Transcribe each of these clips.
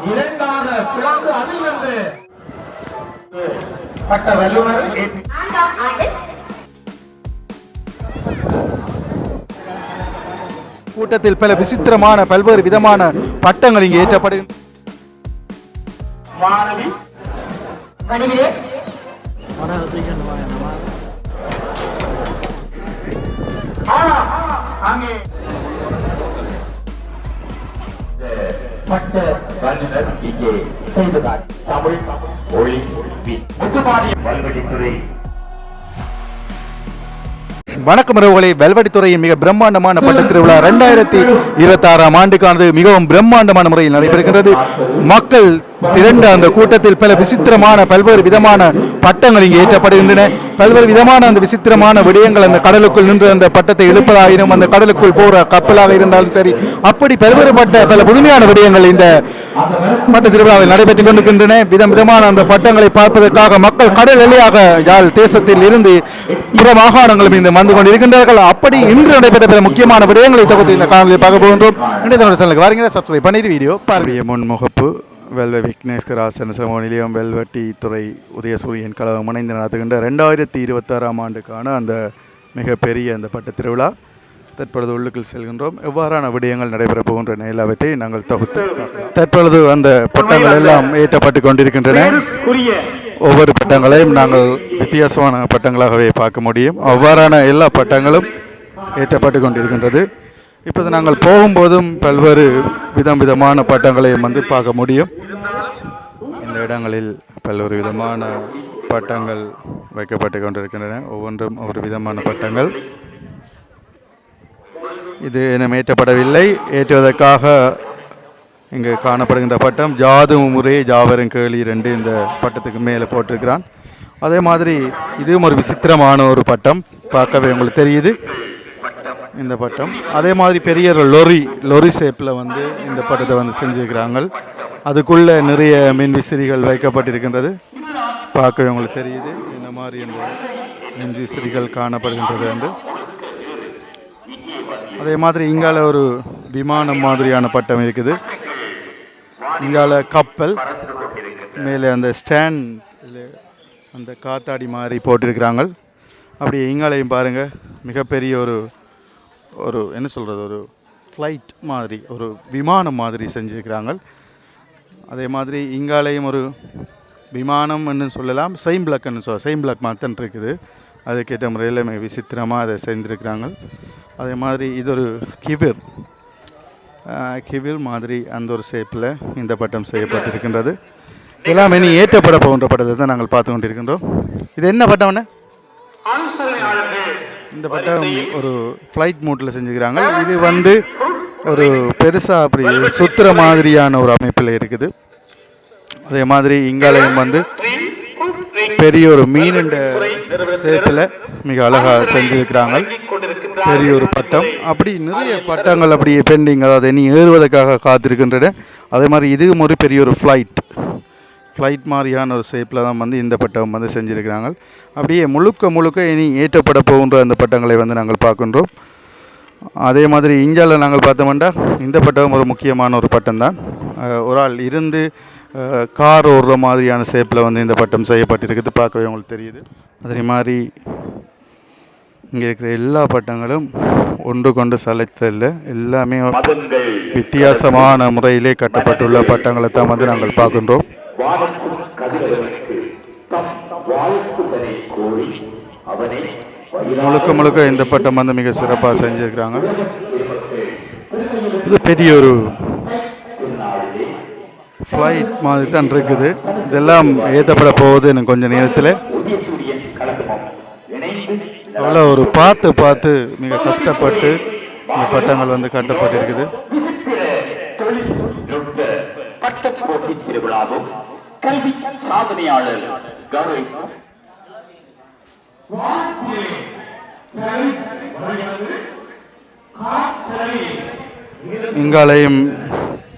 இரண்டாக பிளந்து அதிலிருந்து பட்ட வல்லுநர் கூட்டத்தில் பல விசித்திரமான பல்வேறு விதமான பட்டங்கள் இங்கு ஏற்றப்படுகின்றன. பட்ட வல்லுநர் இங்கே செய்ததால் தமிழ் ஒளி முத்துமாரி வல்வெட்டித்துறை. வணக்கம் உறவுகளே, வெல்வெட்டித்துறையின் மிக பிரம்மாண்டமான பட்ட திருவிழா 2026 ஆண்டுக்கானது மிகவும் பிரம்மாண்டமான முறையில் நடைபெறுகின்றது. மக்கள் திரண்ட அந்த கூட்டத்தில் பல விசித்திரமான பல்வேறு விதமான பட்டங்கள் இங்கு ஏற்றப்படுகின்றன. பல்வேறு விதமான அந்த விசித்திரமான விடயங்கள் அந்த கடலுக்குள் நின்று அந்த பட்டத்தை இழுப்பதாயினும் அந்த கடலுக்குள் போற கப்பலாக இருந்தாலும் சரி, அப்படி பல்வேறுபட்ட பல புதுமையான விடயங்கள் இந்த பட்ட திருவிழாவில் நடைபெற்றுக் கொண்டிருக்கின்றன. விதம் விதமான அந்த பட்டங்களை பார்ப்பதற்காக மக்கள் கடல் எல்லையாக யாழ் தேசத்தில் இருந்து புற மாகாணங்களும் இந்த வந்து கொண்டிருக்கின்றார்கள். அப்படி இன்று நடைபெற்ற பிற முக்கியமான விடயங்களை தொகுத்து இந்த காணொலியை பார்க்க போகின்றோம். சேனலுக்கு வாருங்க, சப்ஸ்கிரைப் பண்ணிட்டு வீடியோ பாருங்க. முன்முகப்பு வெல்வ விக்னேஸ்வராசன் சமூக நிலையம் வெல்வெட்டித்துறை உதயசூரியன் கழகம் இணைந்து நடத்துகின்ற 2026 ஆண்டுக்கான அந்த மிகப்பெரிய அந்த பட்ட திருவிழா தற்பொழுது உள்ளுக்குள் செல்கின்றோம். எவ்வாறான விடயங்கள் நடைபெறப் போகின்றன எல்லாவற்றை நாங்கள் தொகுத்து தற்பொழுது அந்த பட்டங்கள் எல்லாம் ஏற்றப்பட்டு கொண்டிருக்கின்றன. ஒவ்வொரு பட்டங்களையும் நாங்கள் வித்தியாசமான பட்டங்களாகவே பார்க்க முடியும். அவ்வாறான எல்லா பட்டங்களும் ஏற்றப்பட்டு கொண்டிருக்கின்றது. இப்போது நாங்கள் போகும்போதும் பல்வேறு விதமான பட்டங்களையும் வந்து பார்க்க முடியும். இந்த இடங்களில் பல்வேறு விதமான பட்டங்கள் வைக்கப்பட்டு கொண்டிருக்கின்றன. ஒவ்வொன்றும் ஒவ்வொரு விதமான பட்டங்கள். இது இன்னும் ஏற்றப்படவில்லை. ஏற்றுவதற்காக இங்கு காணப்படுகின்ற பட்டம் ஜாது முறை ஜாவரும் கேளி 2 இந்த பட்டத்துக்கு மேலே போட்டிருக்கிறான். அதே மாதிரி இதுவும் ஒரு விசித்திரமான ஒரு பட்டம், பார்க்கவே உங்களுக்கு தெரியுது இந்த பட்டம். அதே மாதிரி பெரிய லொரி ஷேப்பில் வந்து இந்த பட்டத்தை வந்து செஞ்சுருக்கிறாங்க. அதுக்குள்ளே நிறைய மின் விசிறிகள் வைக்கப்பட்டிருக்கின்றது, பார்க்கவே உங்களுக்கு தெரியுது இந்த மாதிரி இந்த மின் விசிறிகள் காணப்படுகின்றது என்று. அதே மாதிரி இங்கால ஒரு விமானம் மாதிரியான பட்டம் இருக்குது. இங்கால கப்பல் மேலே அந்த ஸ்டாண்ட் அந்த காத்தாடி மாதிரி போட்டிருக்கிறாங்க. அப்படி இங்காலையும் பாருங்கள், மிகப்பெரிய ஒரு என்ன சொல்கிறது, ஒரு ஃப்ளைட் மாதிரி ஒரு விமானம் மாதிரி செஞ்சுருக்கிறாங்க. அதே மாதிரி இங்காலையும் ஒரு விமானம் என்று சொல்லலாம், செயின் பிளாக் மாத்தன் இருக்குது. அதுக்கேற்ற முறையில் மிக விசித்திரமாக அதை செஞ்சுருக்கிறாங்க. அதே மாதிரி இது ஒரு கிவில் மாதிரி அந்த ஒரு ஷேப்பில் இந்த பட்டம் செய்யப்பட்டிருக்கின்றது. எல்லாம் இனி ஏற்றப்பட போகின்ற பட்டத்தை தான் நாங்கள் பார்த்து கொண்டிருக்கின்றோம். இது என்ன பட்டம்னு? இந்த பட்டம் ஒரு ஃப்ளைட் மோட்டில் செஞ்சுக்கிறாங்க. இது வந்து ஒரு பெருசாக அப்படி சுத்துற மாதிரியான ஒரு அமைப்பில் இருக்குது. அதே மாதிரி இங்காலயம் வந்து பெரிய ஒரு மீனுண்ட ஷேப்பில் மிக அழகாக செஞ்சுருக்கிறாங்க. பெரிய ஒரு பட்டம். அப்படி நிறைய பட்டங்கள் அப்படியே பெண்டிங், அதாவது இனி ஏறுவதற்காக காத்திருக்கின்றன. அதே மாதிரி இதுவும் ஒரு பெரிய ஒரு ஃப்ளைட் மாதிரியான ஒரு ஷேப்பில் தான் வந்து இந்த பட்டம் வந்து செஞ்சுருக்கிறாங்க. அப்படியே முழுக்க இனி ஏற்றப்பட போகின்ற அந்த பட்டங்களை வந்து நாங்கள் பார்க்கின்றோம். அதே மாதிரி இந்தியாவில் நாங்கள் பார்த்தோம்னா இந்த பட்டம் ஒரு முக்கியமான ஒரு பட்டம் தான். ஒரு ஆள் இருந்து கார் ஓடுற மாதிரியான ஷேப்பில் வந்து இந்த பட்டம் செய்யப்பட்டிருக்குது, பார்க்கவே உங்களுக்கு தெரியுது. அதே மாதிரி இங்கே இருக்கிற எல்லா பட்டங்களும் ஒன்று கொண்டு சளைத்ததில்லை, எல்லாமே வித்தியாசமான முறையிலே கட்டப்பட்டுள்ள பட்டங்களை தான் வந்து நாங்கள் பார்க்கின்றோம். முழுக்க இந்த பட்டம் வந்து மிக சிறப்பாக செஞ்சுருக்கிறாங்க. இது பெரிய ஒரு ஃப்ளைட் மாதிரி தான் இருக்குது. இதெல்லாம் ஏற்றப்பட போகுது எனக்கு கொஞ்சம் நேரத்தில். அவ்வளோ ஒரு பார்த்து மிக கஷ்டப்பட்டு இந்த பட்டங்கள் வந்து கட்டப்பட்டிருக்குது. இங்காலையும்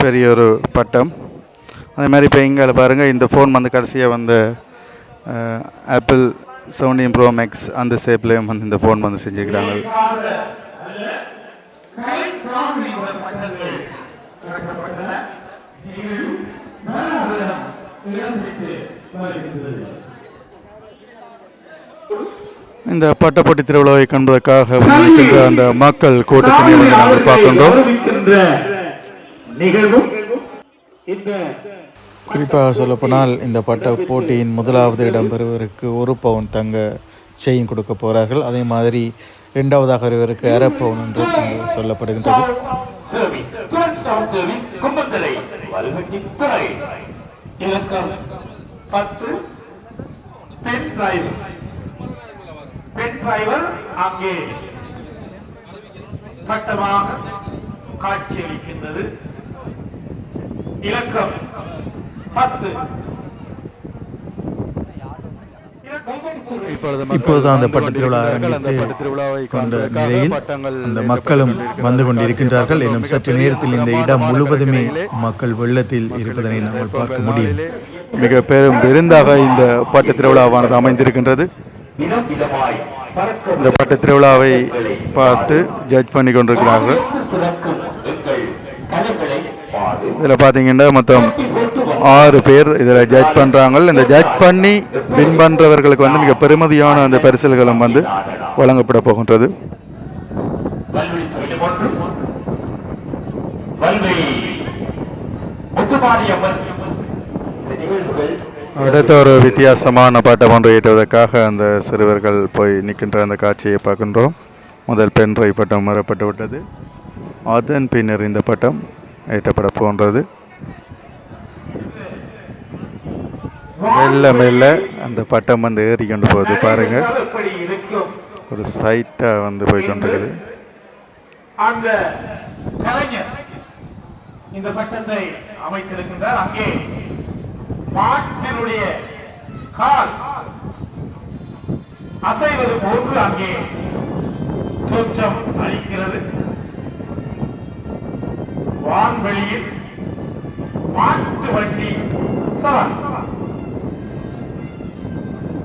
பெரிய ஒரு பட்டம். அதே மாதிரி இப்போ இங்கால பாருங்கள், இந்த ஃபோன் வந்து கடைசியாக வந்த ஆப்பிள் 17 Pro Max அந்த ஷேப்லேயும் வந்து இந்த ஃபோன் வந்து செஞ்சுக்கிறாங்க. இடம்பெற்று வருகின்றது. இந்த பட்டப்பட்டி திருவிழாவை காண்பதற்காக வந்திருக்கின்ற அந்த மக்கள் கூட்டத்தினை வந்து நாங்கள் பார்க்கின்றோம். நிகழ்வும் இந்த குறிப்பாக சொல்லப்போனால் இந்த பட்ட போட்டியின் முதலாவது இடம் பெறுவதற்கு 1 பவுன் தங்க செயின் கொடுக்க போகிறார்கள். அதே மாதிரி 2வதாக வருவதற்கு அரை பவுன் என்று சொல்லப்படுகின்றது. இலக்கம் 10 பெண் டிரைவர் அங்கே பட்டமாக காட்சியளிக்கின்றது. இலக்கம் 10 இப்போதுதான் அந்த பட்ட திருவிழா ஆரம்பித்து கொண்ட நிலையில் அந்த மக்களும் வந்து கொண்டிருக்கின்றார்கள். இன்னும் சற்று நேரத்தில் இந்த இடம் முழுவதுமே மக்கள் வெள்ளத்தில் இருப்பதனை நாங்கள் பார்க்க முடியும். மிக பெரும் விருந்தாக இந்த பட்ட திருவிழாவானது அமைந்திருக்கின்றது. இந்த பட்ட திருவிழாவை பார்த்து ஜட்ஜ் பண்ணி கொண்டிருக்கிறார்கள். இதில் பார்த்தீங்கன்னா மொத்தம் 6 பேர் இதில் ஜட்ஜ் பண்ணுறாங்க. இந்த ஜட்ஜ் பண்ணி வின் பண்ணுறவர்களுக்கு வந்து மிக பெருமதியான அந்த பரிசல்களும் வந்து வழங்கப்பட போகின்றது. அடுத்த ஒரு வித்தியாசமான பாட்டம் ஒன்று ஈட்டுவதற்காக அந்த சிறுவர்கள் போய் நிற்கின்ற அந்த காட்சியை பார்க்கின்றோம். முதல் பெண் டிரைவ் பட்டம் வரப்பட்டு விட்டது. அதன் பின்னர் இந்த பட்டம் ஏற்றப்பட போன்றது. மெல்ல மெல்ல அந்த பட்டம் வந்து ஏறிக்கொண்டு போகுது. பாருங்க, ஒரு சைட்டா வந்து போய் கொண்டிருக்குது. அந்த கலைஞர் இந்த பட்டத்தை அமைத்திருக்கின்றார். அங்கே மாட்டினுடைய கால் அசைவது போன்று அங்கே தோற்றம் அளிக்கிறது. வான்வெளியில் மாட்டு வண்டி சவால்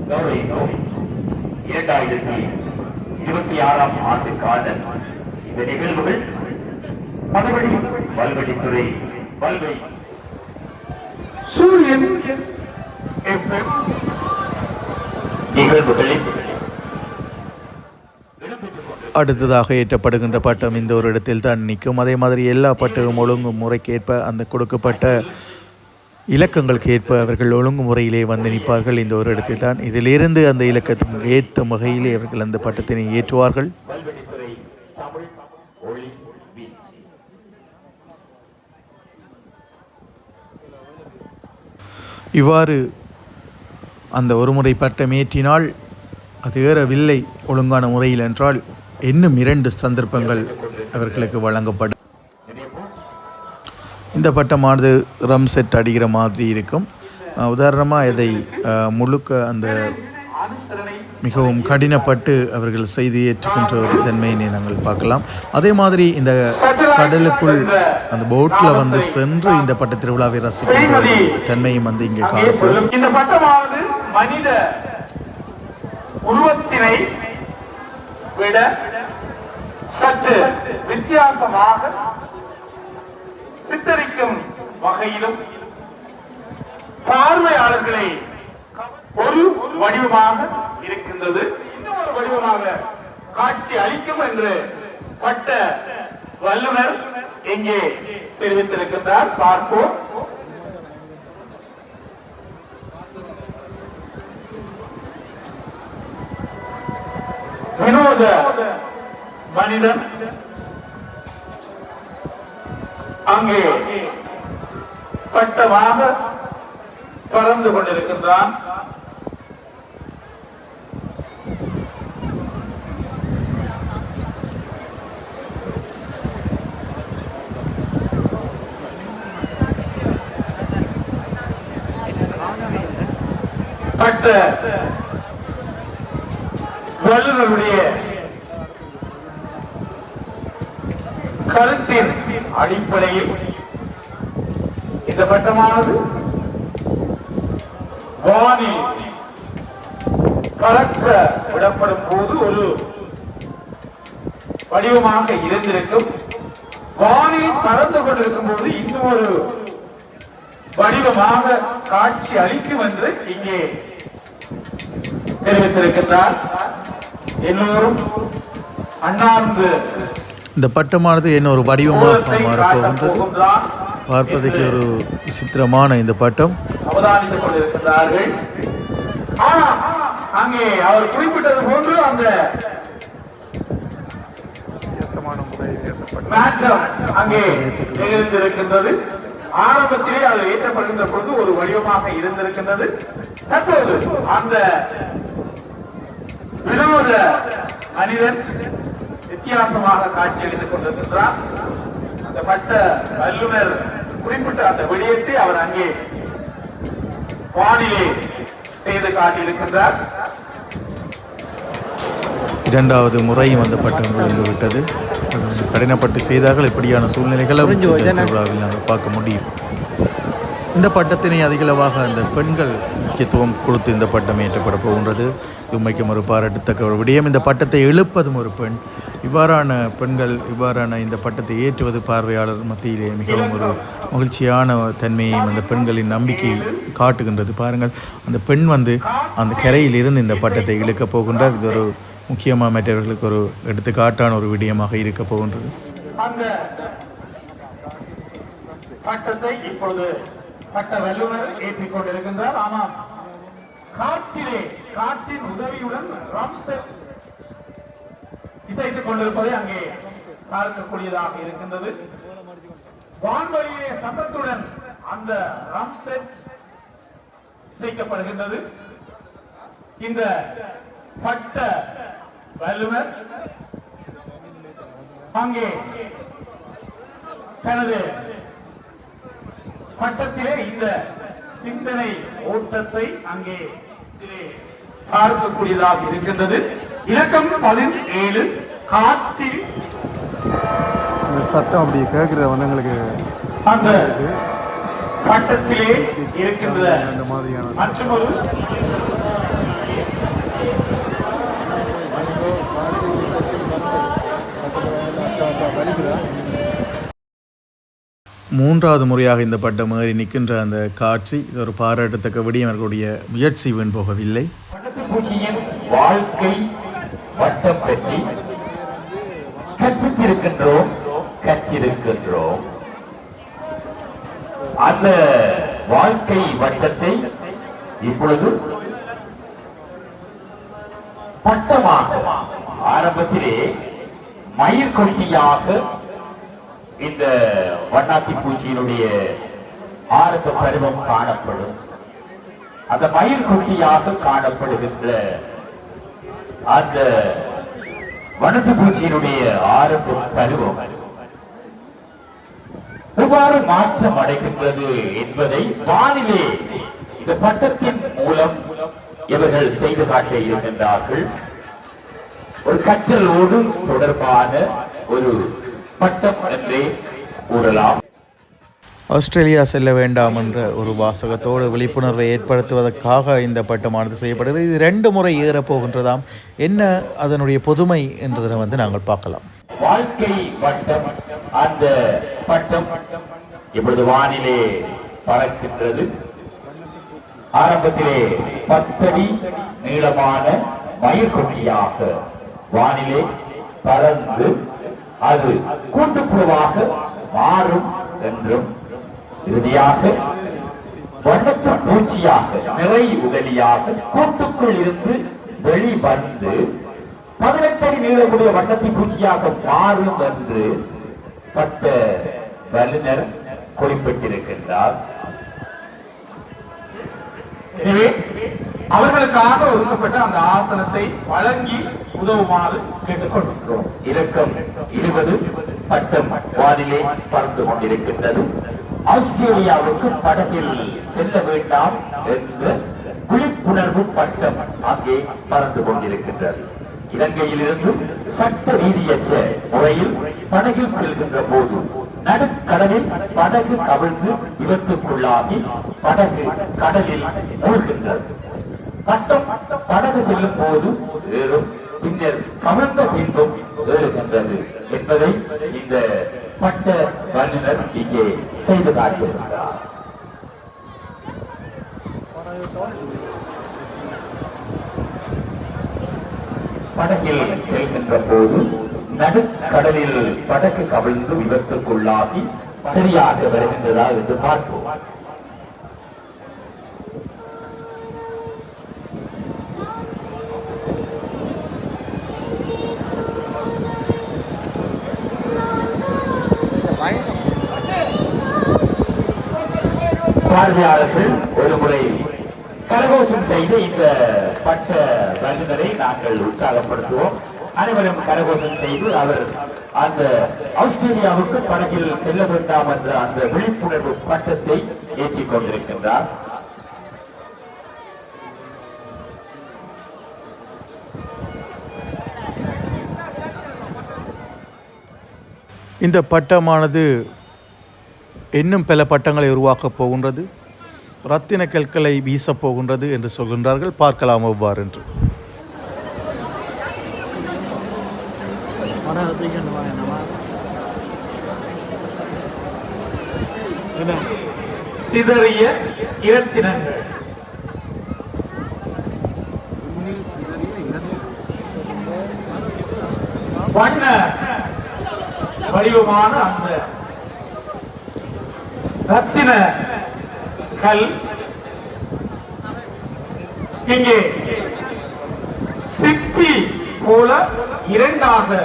2026ஆம் ஆண்டுக்கான இந்த நிகழ்வுகள் மறுபடி வல்வெளித்துறை வல்வை சூரியன் FM நிகழ்வுகளில் அடுத்ததாக ஏற்றப்படுகின்ற பட்டம் இந்த ஒரு இடத்தில் தான் நிற்கும். அதே மாதிரி எல்லா பட்டமும் ஒழுங்கு முறைக்கு ஏற்ப அந்த கொடுக்கப்பட்ட இலக்கங்களுக்கு ஏற்ப அவர்கள் ஒழுங்கு முறையிலே வந்து நிற்பார்கள். இந்த ஒரு இடத்தில் தான் இதிலிருந்து அந்த இலக்கத்துக்கு ஏற்ற வகையிலே அவர்கள் அந்த பட்டத்தினை ஏற்றுவார்கள். இவ்வாறு அந்த ஒரு முறை பட்டம் ஏற்றினால் அது ஏறவில்லை ஒழுங்கான முறையில் என்றால் இன்னும் 2 சந்தர்ப்பங்கள் அவர்களுக்கு வழங்கப்படும். இந்த பட்டமானது ரம் செட் அடிக்கிற மாதிரி இருக்கும். உதாரணமாக இதை முழுக்க அந்த மிகவும் கடினப்பட்டு அவர்கள் செய்து ஏற்றுக்கின்ற ஒரு தன்மையினை நாங்கள் பார்க்கலாம். அதே மாதிரி இந்த கடலுக்குள் அந்த போட்டில் வந்து சென்று இந்த பட்ட திருவிழாவை ரசிக்கின்ற தன்மையும் வந்து இங்கே காணப்படும். இந்த பட்டமானது மனித உருவத்தினை விட சற்று வித்தியாசமாக சித்தரிக்கும் வகையிலும் பார்வையாளர்களை ஒரு வடிவமாக இருக்கின்றது. இன்னொரு வடிவமாக காட்சி அளிக்கும் என்று பட்ட வல்லுநர் இங்கே தெரிவித்திருக்கின்றார். பார்ப்போம். வினோத மனிதன் அங்கே பட்டமாக பறந்து கொண்டிருக்கின்றான். பட்ட வல்லுநருடைய கருத்தின் அடிப்படையில் இந்த பட்டமானது வானில் பறக்க விடப்படும் போது ஒரு வடிவமாக இருந்திருக்கும். வானில் பறந்து கொண்டிருக்கும் போது இன்னொரு வடிவமாக காட்சி அளிக்கும் என்று இங்கே தெரிவித்திருக்கின்றார். எல்லோரும் அண்ணாந்து இந்த பட்டமானது என்ன ஒரு வடிவமாக மாறப்போகின்றது. பார்ப்பதற்கு ஒரு விசித்திரமான இந்த பட்டம் அவதானித்துக் கொண்டிருக்கிறார்கள். அங்கே அவர் குறிப்பிட்டது போன்று அந்த மாற்றம் அங்கே நிகழ்ந்திருக்கின்றது. ஆரம்பத்திலே அது ஏற்றப்படுகின்ற பொழுது ஒரு வடிவமாக இருந்திருக்கின்றது. தற்போது அந்த வினோத மனிதன் வித்தியாசமாக காட்சியளித்துக் கொண்டிருக்கின்றார். அந்த பட்ட வல்லுநர் குறிப்பிட்ட அந்த விடயத்தை அவர் அங்கே வானிலே செய்து காட்டியிருக்கின்றார். இரண்டாவது முறையும் அந்த பட்டம் விழுந்து விட்டது. கடினப்பட்டு செய்தார்கள். இப்படியான சூழ்நிலைகளை திருவிழாவில் நாங்கள் பார்க்க முடியும். இந்த பட்டத்தினை அதிகளவாக அந்த பெண்கள் முக்கியத்துவம் கொடுத்து இந்த பட்டம் ஏற்றப்பட போகின்றது. உண்மைக்கும் ஒரு பாராட்டத்தக்க ஒரு விடயம். இந்த பட்டத்தை எழுப்பதும் ஒரு பெண். இவ்வாறான பெண்கள் இவ்வாறான இந்த பட்டத்தை ஏற்றுவது பார்வையாளர் மத்தியிலே மிகவும் ஒரு மகிழ்ச்சியான தன்மையையும் அந்த பெண்களின் நம்பிக்கை காட்டுகின்றது. பாருங்கள், அந்த பெண் அந்த கரையில் இருந்து இந்த பட்டத்தை இழுக்கப் போகின்றார். இது ஒரு முக்கியமாக மற்றவர்களுக்கு ஒரு எடுத்துக்காட்டான ஒரு விடயமாக இருக்க போகின்றது. அந்த பட்டத்தை இப்பொழுது பட்ட வல்லுநர் ஏற்றிக் கொண்டிருக்கின்றார். ஆமாம், காற்றின் உதவியுடன் ட்ரம் செட் இசைத்துக் கொண்டிருப்பதை அங்கே பார்க்கக்கூடியதாக இருக்கின்றது. வான்வழியிலே சத்தத்துடன் அந்த ட்ரம் செட் இசைக்கப்படுகின்றது. இந்த பட்ட வல்லுநர் அங்கே தனது பட்டத்திலே இந்த சிந்தனை ஓட்டத்தை அங்கே பார்க்கக்கூடியதாக இருக்கின்றது. இலக்கம் 17 காற்றில் சட்டம் அப்படி கேட்கிற எங்களுக்கு அந்த பட்டத்திலே இருக்கின்ற அந்த மாதிரியான மற்றொரு மூன்றாவது முறையாக இந்த பட்டம் ஏறி நிற்கின்ற அந்த காட்சி இது ஒரு பாராட்டத்தக்க விடயம். அவர்களுடைய முயற்சி வீண் போகவில்லை. பட்டத்துப்பூச்சியின் வாழ்க்கை வட்டம் பற்றி கற்றிருக்கின்றோம். அந்த வாழ்க்கை வட்டத்தை இப்பொழுது பட்டமாக ஆரம்பத்திலே மயிர்கொட்டியாக இந்த வண்ணாத்தி பூச்சியினுடைய ஆரம்ப பருவம் காணப்படும். அந்த மயிர்கொட்டியாக காணப்படுகின்ற அந்த வண்ணாத்தி பூச்சியினுடைய ஆரம்ப பருவம் எவ்வாறு மாற்றம் அடைகின்றது என்பதை வானிலே இந்த பட்டத்தின் மூலம் இவர்கள் செய்து காட்ட இருக்கின்றார்கள். ஒரு கற்றலோடு தொடர்பான ஒரு பட்டம் என்றே கூறலாம். ஆஸ்திரேலியா செல்ல வேண்டாம் என்ற ஒரு வாசகத்தோடு விழிப்புணர்வை ஏற்படுத்துவதற்காக இந்த பட்டமானது செய்யப்படுகிறது. இது 2 முறை ஏறப்போகின்றதாம். என்ன அதனுடைய பொதுமை என்றதை நாங்கள் பார்க்கலாம். வாழ்க்கை வட்டம் அந்த பட்டம் இப்பொழுது வானிலே பறக்கின்றது. ஆரம்பத்திலே 10 அடி நீளமான மயிர்கொட்டியாக வானிலே பறந்து அது கூட்டுப்புழுவாக மாறும் என்றும் இறுதியாக வண்ணத்து பூச்சியாக நிறை உடலியாக கூட்டுக்குள் இருந்து வெளிவந்து 18 அடி நீளமுடைய வண்ணத்தி பூச்சியாக மாறும் என்று பட்ட வல்லுநர் குறிப்பிட்டிருக்கின்றார். எனவே அவர்களுக்காக ஒதுக்கப்பட்ட அந்த ஆசனத்தை வழங்கி உதவுமாறு கேட்டுக்கொண்டிருக்கிறோம். இலக்கம் 20 பட்டம் வானிலே பறந்து கொண்டிருக்கின்றது. ஆஸ்திரேலியாவுக்கு படகில் செல்ல வேண்டாம் என்ற விழிப்புணர்வு பட்டம் அங்கே பறந்து கொண்டிருக்கின்றது. இலங்கையிலிருந்து சட்ட ரீதியற்ற முறையில் படகில் செல்கின்ற போது நடுக்கடலில் படகு கவிழ்ந்து விபத்துக்குள்ளாகி படகு கடலில் மூழ்கின்றது. பட்டம் படகு செல்லும் போது ஏறும், பின்னர் கவிழ்ந்த பின்பும் ஏறுகின்றது என்பதை இந்த பட்ட வல்லுநர் இங்கே செய்து காட்டுகின்றார். படகில் செல்கின்ற போது நடுக்கடலில் படகு கவிழ்ந்து விபத்துக்குள்ளாகி சரியாக வருகின்றதா என்று பார்ப்போம். பார்வையாளர்கள் ஒரு முறை கரகோஷம் செய்து இந்த பட்ட வல்லுநரை நாங்கள் உற்சாகப்படுத்துவோம். அனைவரும் கரகோஷம் செய்து அவர் அந்த ஆஸ்திரேலியாவுக்கு படகில் செல்ல வேண்டாம் என்ற அந்த விழிப்புணர்வு பட்டத்தை ஏற்றிக் கொண்டிருக்கின்றார். இந்த பட்டமானது இன்னும் பல பட்டங்களை உருவாக்கப் போகின்றது, ரத்தின கற்களை வீசப் போகின்றது என்று சொல்கின்றார்கள். பார்க்கலாம் எவ்வாறு என்று. சிதறிய இரத்தினங்கள் வண்ண வடிவமான அந்த ரத்தின கல் இங்கே சிப்பி போல இரண்டாக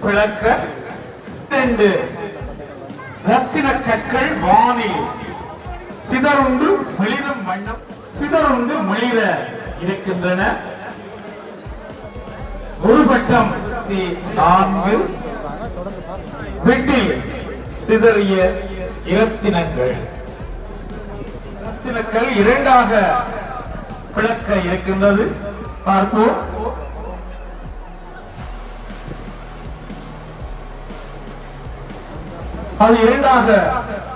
பிளக்க இரண்டு ரத்தின கற்கள் வானில் சிதறுண்டு மிளிரும் வண்ணம் சிதறுண்டு மிளிர இருக்கின்றன. ஒரு பட்டம் 4 வெட்டில் சிதறிய இரத்தினங்கள் இரத்தினங்கள் இரண்டாக பிளக்க இருக்கின்றது. பார்ப்போம். அது இரண்டாக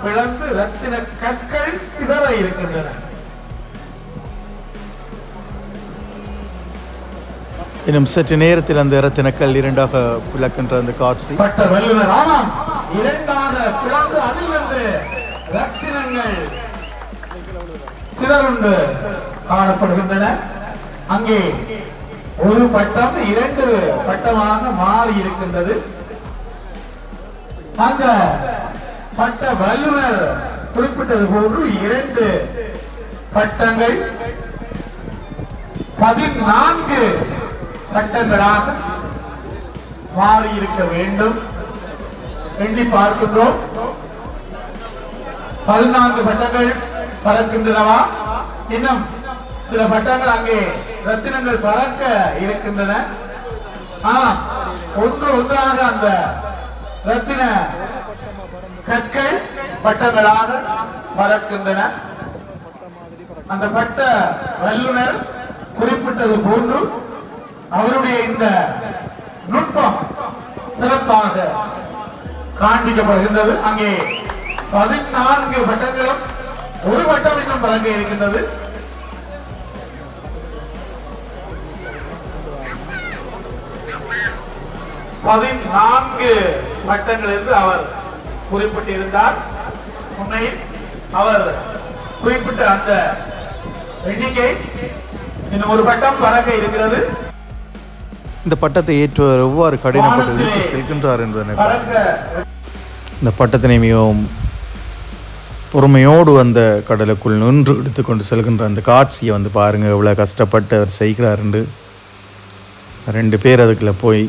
பிளந்து ரத்தின கற்கள் சிதற இருக்கின்றன. இன்னும் சற்று நேரத்தில் அந்த இரத்தினக்கல் இரண்டாக பிளக்கின்ற அந்த காட்சி பட்ட வல்லுநர் ஆமாம் இரண்டாக பிளந்து அதிலிருந்து ரத்தினங்கள் சிதறுண்டு காணப்படுகின்றன. அங்கே ஒரு பட்டம் 2 பட்டமாக மாறி இருக்கின்றது. அந்த பட்ட வல்லுநர் குறிப்பிட்டது போன்று 2 பட்டங்கள் 14 பட்டங்களாக மாறி இருக்க வேண்டும். எண்ணி பார்க்கின்றோம். 14 பட்டங்கள் பறக்கின்றனவா? இன்னும் சில பட்டங்கள் அங்கே ரத்தினங்கள் பறக்க இருக்கின்றன. ஒன்றாக அந்த ரத்தின கற்கள் பட்டங்களாக பறக்கின்றன. அந்த பட்ட வல்லுநர் குறிப்பிட்டது போன்று அவருடைய இந்த நுட்பம் சிறப்பாக காண்பிக்கப்படுகின்றது. அங்கே 14 பட்டங்களும் ஒரு பட்டம் இன்னும் பறக்க இருக்கின்றது. பட்டங்கள் என்று அவர் குறிப்பிட்டிருந்தார். உண்மையில் அவர் குறிப்பிட்ட அந்த எண்ணிக்கை இன்னும் ஒரு பட்டம் பறக்க இருக்கிறது. இந்த பட்டத்தை ஏற்றுவர் எவ்வாறு கடினப்பட்டு இழுத்து செல்கின்றார் என்பதனை இந்த பட்டத்தினை மிகவும் பொறுமையோடு அந்த கடலுக்குள் நின்று எடுத்துக்கொண்டு செல்கின்ற அந்த காட்சியை வந்து பாருங்கள், எவ்வளோ கஷ்டப்பட்டு அவர் செய்கிறாருண்டு. 2 பேர் அதுக்குள்ளே போய்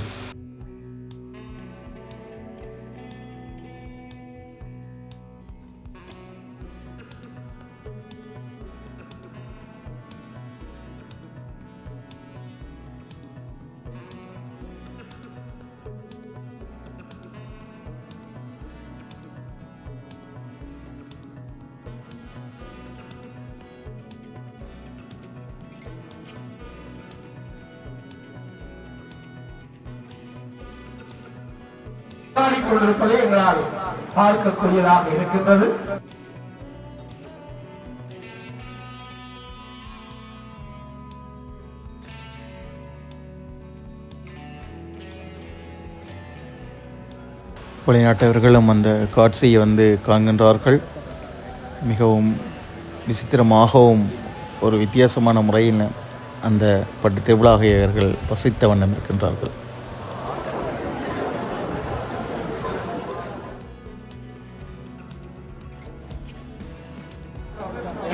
கொண்டிருப்பதை எங்களால் பார்க்கக்கூடியதாக இருக்கின்றது. வெளிநாட்டவர்களும் அந்த காட்சியை வந்து காண்கின்றார்கள். மிகவும் விசித்திரமாகவும் ஒரு வித்தியாசமான முறையில் அந்த பட்டு திருவிழாகையர்கள் வசித்த வண்ணம் இருக்கின்றார்கள்.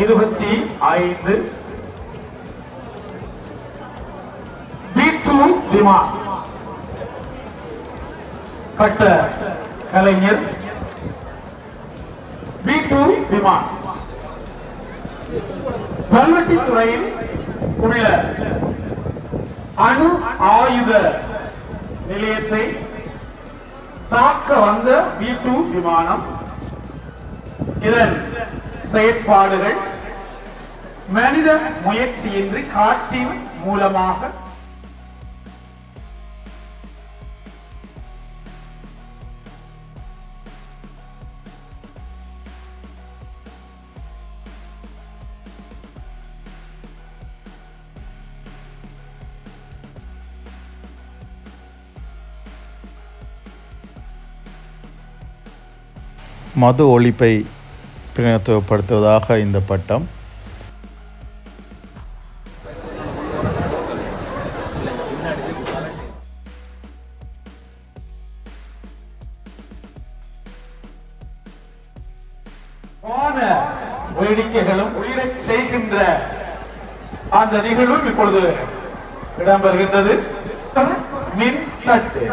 இருபத்தி ஐந்து B2 விமான் பட்ட கலைஞர் B2 விமான் கல்வெட்டித்துறையில் உள்ள அணு ஆயுத நிலையத்தை தாக்க வந்த B2 விமானம். இதன் செயற்பாடுகள் மனித முயற்சியின்றி காற்றின் மூலமாக மது ஒழிப்பை பிரதிநிதித்துவப்படுத்துவதாக இந்த பட்டம். வான வேடிக்கைகளும் உயிரை செய்கின்ற அந்த நிகழ்வும் இப்பொழுது இடம்பெறுகின்றது. மின் தட்டு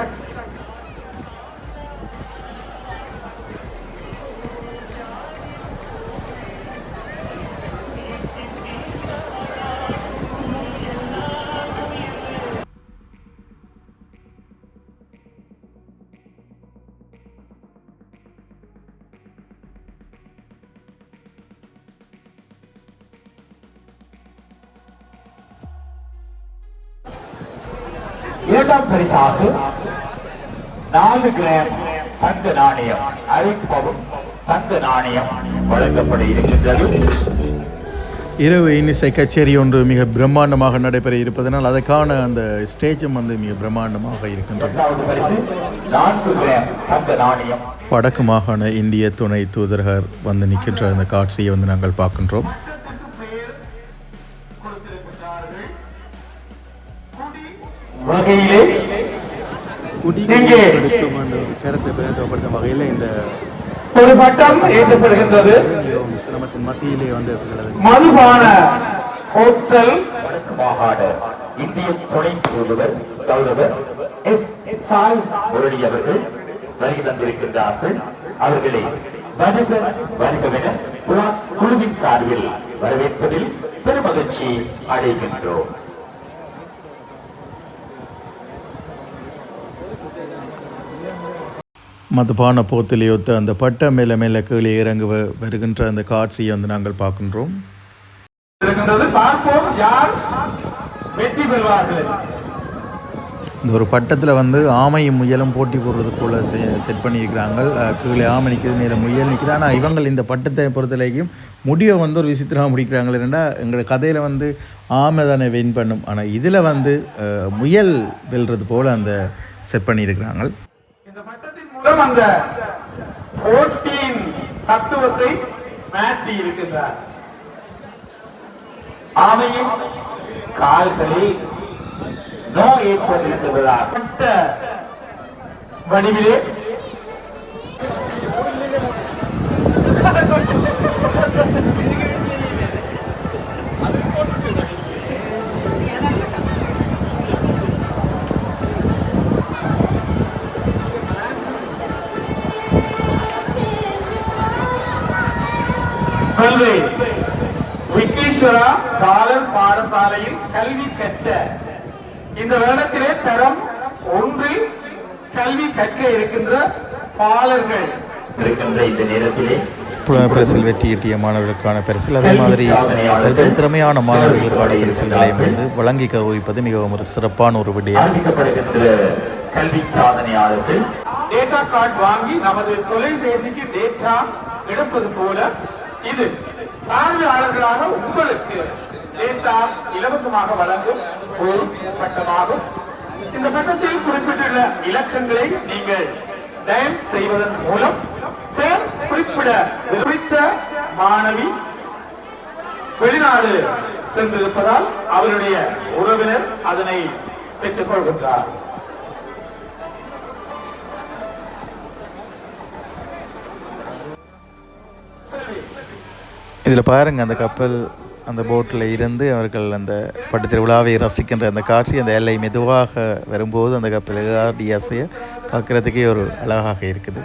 இரண்டாம் பரிசாக 4 கிராம் தங்க நாணயம், அரைப்பவும் தங்க நாணயம் வழங்கப்பட இருக்கின்றது. இரவு இன்னிசை கச்சேரி ஒன்று மிக பிரம்மாண்டமாக நடைபெற இருப்பதனால் அதற்கான அந்த ஸ்டேஜும் மிக பிரம்மாண்டமாக இருக்கின்றது. 4 கிராம் தங்க நாணயம். வடக்கு மாகாண இந்திய துணை தூதரகர் நிற்கின்ற அந்த காட்சியை நாங்கள் பார்க்கின்றோம். வகையிலே கருத்தை பிரதிநிதித்துவப்படுத்தும் வகையில் இந்த ஒரு பட்டம் ஏற்றப்படுகின்றது. சிரமத்தின் மத்தியிலே மதுபான ஹோட்டல் வடக்கு மாகாண இந்திய துணை தூதுவர் கௌரவர் எஸ் சாய் முரளி அவர்கள் வருகை தந்திருக்கின்றார்கள். அவர்களை வருகவென குழுவின் சார்பில் வரவேற்பதில் பெருமகிழ்ச்சி அடைகின்றோம். மதுபான போத்திலையொத்த அந்த பட்டம் மேலே மேலே கீழே இறங்க வருகின்ற அந்த காட்சியை நாங்கள் பார்க்கின்றோம். இந்த ஒரு பட்டத்தில் ஆமையும் முயலும் போட்டி போடுறது போல் செட் பண்ணியிருக்கிறாங்க. கீழே ஆமை நிற்கிது, மேலே முயல் நிற்கிது. ஆனால் இவங்க இந்த பட்டத்தை பொறுத்தவரைக்கும் முடிவை ஒரு விசித்திரமாக முடிக்கிறாங்க. என்னென்னா எங்களோட கதையில் ஆமை தானே வின் பண்ணும், ஆனால் இதில் முயல் வெல்றது போல் அந்த செட் பண்ணியிருக்கிறாங்க. இந்த பட்டத்தின் மூலம் அந்த போட்டியின் தத்துவத்தை மாற்றி இருக்கின்றார். ஆமையின் கால்களில் நோய் ஏற்பட்டிருக்கிறதால் பட்ட வடிவிலே விக்னேஸ்வரா பாலர் பாடசாலையில் கல்வி கற்ற இந்த வருடத்திலே தரம் 1 கல்வி கற்க இருக்கின்ற பாலர்கள் இருக்கின்ற இந்த நேரத்திலே பரிசில் வெற்றி ஈட்டிய மாணவர்களுக்கான பரிசில், அதே மாதிரி பல்வேறு திறமையான மாணவர்களுக்கான பரிசுகளையும் வழங்கி கௌரவிப்பது மிகவும் ஒரு சிறப்பான ஒரு விடயம். கல்வி சாதனையாளர்கள் டேட்டா கார்டு வாங்கி நமது தொலைபேசிக்கு டேட்டா எடுப்பது போல இது பார்வையாளர்களாக உங்களுக்கு டேட்டா இலவசமாக வழங்கும் ஒரு பட்டமாகும். இந்த பட்டத்தில் குறிப்பிட்டுள்ள இலக்கங்களை நீங்கள் டயல் செய்வதன் மூலம் பெயர் குறிப்பிட விரும்பித்த மாணவி வெளிநாடு சென்றிருப்பதால் அவருடைய உறவினர் அதனை பெற்றுக் கொள்கின்றார். இதில் பாருங்க அந்த கப்பல் அந்த போட்டில் இருந்து அவர்கள் அந்த பட்டு திருவிழாவை ரசிக்கின்ற அந்த காட்சி, அந்த எல்லை மெதுவாக வரும்போது அந்த கப்பல் ஆடி அசைய பார்க்குறதுக்கே ஒரு அழகாக இருக்குது.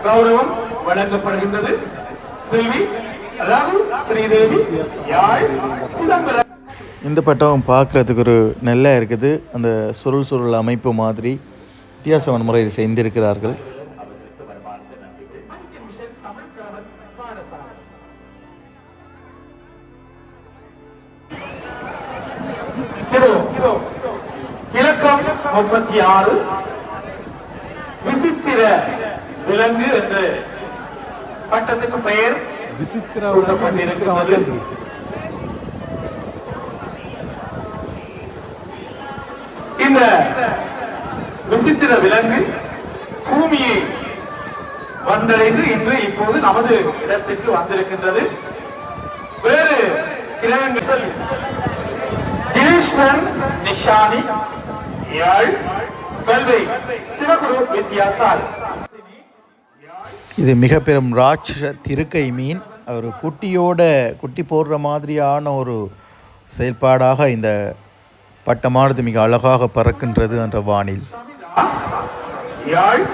கௌரவம் வழங்கப்படுகின்றது. செல்வி ரகு ஸ்ரீதேவி, யாழ், சிதம்பரம். இந்த பட்டம் பார்க்குறதுக்கு ஒரு நல்லா இருக்குது. அந்த சுருள் சுருள் அமைப்பு மாதிரி வித்தியாசமான முறையில் செய்திருக்கிறார்கள். இலக்கம் 36 விசித்திர விலங்கு என்று பட்டத்துக்கு பெயர் சூட்டப்பட்டிருக்கிறது. இந்த விசித்திர விலங்கு பூமியை வந்தடைந்து இன்று இப்போது நமது இடத்திற்கு வந்திருக்கின்றது. வேறு கிரகங்கள் கிரீஷ்மன் நிஷானி, யாழ், கல்வி, சிவகுரு வித்தியாசால். இது மிக பெரும் ராட்சச திருக்கை மீன். ஒரு குட்டி போடுற மாதிரியான ஒரு செயல்பாடாக இந்த பட்டமானது மிக அழகாக பறக்கின்றது என்ற வானில். யாழ்,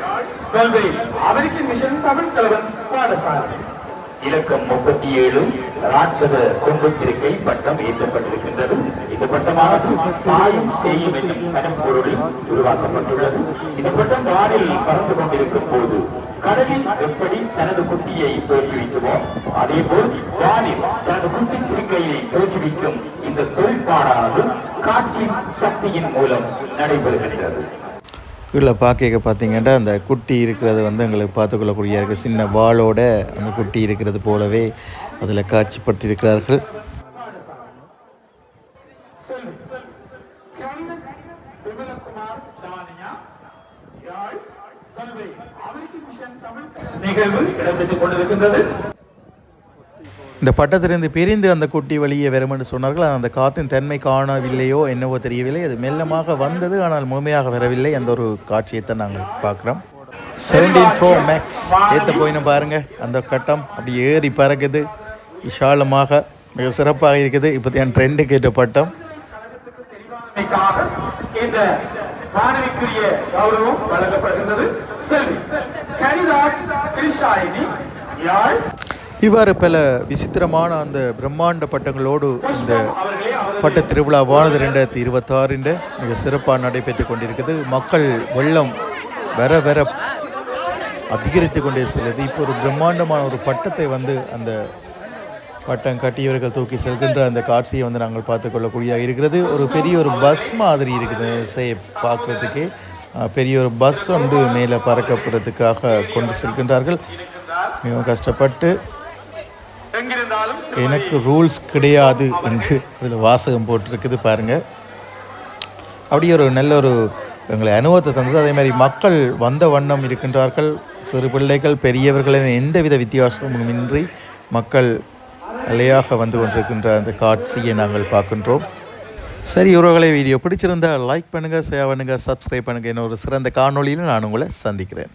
கல்வி, அமெரிக்கன் மிஷன் தமிழ் கலவன் பாடசாலை. இலக்கம் 37 ராட்சத கொங்கு திருக்கை பட்டம் ஏற்றப்பட்டிருக்கின்றது. இந்த பட்டமானது தாயும் செய்யும் என்னும் கனப்பொருளில் உருவாக்கப்பட்டுள்ளது. இந்த பட்டம் வானில் பறந்து கொண்டிருக்கும் போது கடலில் எப்படி தனது குட்டியை தோற்றுவிக்குமோ அதே போல் வானில் தனது குட்டி திருக்கையை தோற்றுவிக்கும் இந்த தொழிற்பாடானது காற்றின் சக்தியின் மூலம் நடைபெறுகின்றது. கீழே பார்த்தீங்கன்னா அந்த குட்டி இருக்கிறது எங்களுக்கு பார்த்துக்கொள்ளக்கூடிய இருக்குது. சின்ன வாளோட அந்த குட்டி இருக்கிறது போலவே அதில் காட்சிப்படுத்தியிருக்கிறார்கள். நிகழ்வு இடம்பெற்றுக் கொண்டிருக்கின்றது. இந்த பட்டத்திலிருந்து பிரிந்து அந்த குட்டி வெளியே வரும் என்று சொன்னார்கள். அந்த காற்றின் தன்மை காணவில்லையோ என்னவோ தெரியவில்லை. அது மெல்லமாக வந்தது, ஆனால் முழுமையாக வரவில்லை. அந்த ஒரு காட்சியைத்தான் நாங்கள் பார்க்குறோம். 17 Pro Max ஏற்ற போயின்னு பாருங்க. அந்த கட்டம் அப்படி ஏறி பறக்குது, விஷாலமாக மிக சிறப்பாக இருக்குது. இப்போ என் ட்ரெண்டுக்கு ஏற்ற பட்டம். இந்த மாணவிக்குரிய கௌரவம் வழங்கப்படுகின்றது. செல்வி கனிதாஸ் கிருஷ்ணாயினி, யாழ். இவ்வாறு பல விசித்திரமான அந்த பிரம்மாண்ட பட்டங்களோடு இந்த பட்ட திருவிழாவானது 2026 மிக சிறப்பாக நடைபெற்று கொண்டிருக்குது. மக்கள் வெள்ளம் வர வர அதிகரித்து கொண்டே செல்லுது. இப்போ ஒரு பிரம்மாண்டமான ஒரு பட்டத்தை அந்த பட்டம் கட்டியவர்கள் தூக்கி செல்கின்ற அந்த காட்சியை நாங்கள் பார்த்துக்கொள்ளக்கூடியதாக இருக்கிறது. ஒரு பெரிய ஒரு பஸ் மாதிரி இருக்குது. இசையை பார்க்குறதுக்கே பெரிய ஒரு பஸ் மேலே பறக்கப்படுறதுக்காக கொண்டு செல்கின்றார்கள். மிகவும் கஷ்டப்பட்டு எனக்கு ரூல்ஸ் கிடையாது என்று அதில் வாசகம் போட்டிருக்குது பாருங்கள். அப்படியே ஒரு நல்ல ஒரு எங்களை அனுபவத்தை தந்தது. அதே மாதிரி மக்கள் வந்த வண்ணம் இருக்கின்றார்கள். சிறு பிள்ளைகள் பெரியவர்கள் எந்தவித வித்தியாசமும் இன்றி மக்கள் நிலையாக வந்து கொண்டிருக்கின்ற அந்த காட்சியை நாங்கள் பார்க்கின்றோம். சரி உறவுகளை, வீடியோ பிடிச்சிருந்தால் லைக் பண்ணுங்கள், ஷேர் பண்ணுங்கள், சப்ஸ்கிரைப் பண்ணுங்கள். இன்னொரு சிறந்த காணொளியில் நான் உங்களை சந்திக்கிறேன்.